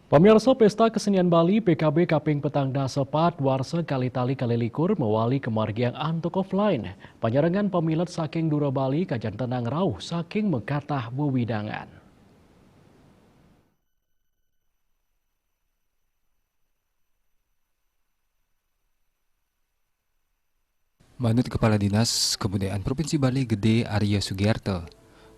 Pemirsa Pesta Kesenian Bali PKB Kaping Petang Dasepat Warsa Kali-Tali Kalilikur mewali kemargian antuk offline. Penyerangan pemilet saking Dura Bali kajan tenang rauh saking mekatah wewidangan. Manut Kepala Dinas Kebudayaan Provinsi Bali Gede Arya Sugiarto,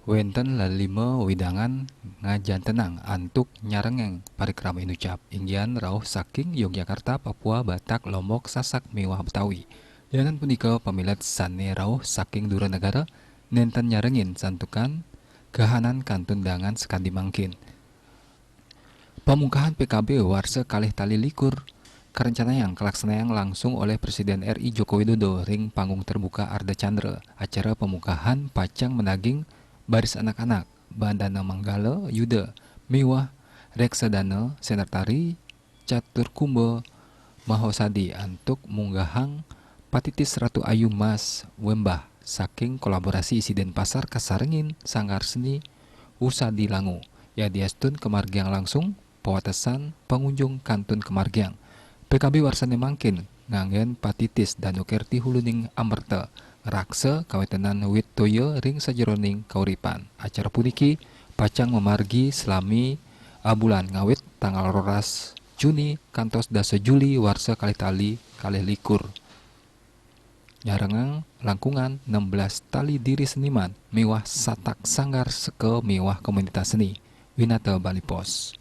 wenten lalima widangan ngajan tenang antuk nyarengeng parikrama inucap inggian rauh saking Yogyakarta, Papua, Batak, Lombok, Sasak, Mewah, Betawi. Yanan punika pamilat sane rauh saking Dura Negara nenten nyarengin santukan kahanan kantundangan sekandi mangkin. Pemungkahan PKB Warsa Kalih Tali Likur kerencanaan kelaksanaan langsung oleh Presiden RI Joko Widodo ring panggung terbuka Arda Chandra. Acara pemungkahan pacang menaging baris anak-anak Bandana Manggala Yuda Mewah Reksadana Senartari Catur Kumbo Mahosadi antuk munggahang Patitis Ratu Ayu Mas Wembah saking kolaborasi isi Denpasar Kasarengin Sanggar Seni Usadi Langu ya diastun kemargiang langsung pewatesan pengunjung kantun kemargiang. PKB warsane mangkin nganggen Patitis dan Nukerti huluning Amerta raksa kawetenan wit toyo ring sajeroning kauripan. Acara puniki pacang memargi selami bulan ngawit tanggal 12 Juni kantos dasa Juli warsa Kali-Tali kalih likur. Nyarengang langkungan 16 tali diri seniman mewah satak sanggar seke mewah komunitas seni Winata Bali Pos.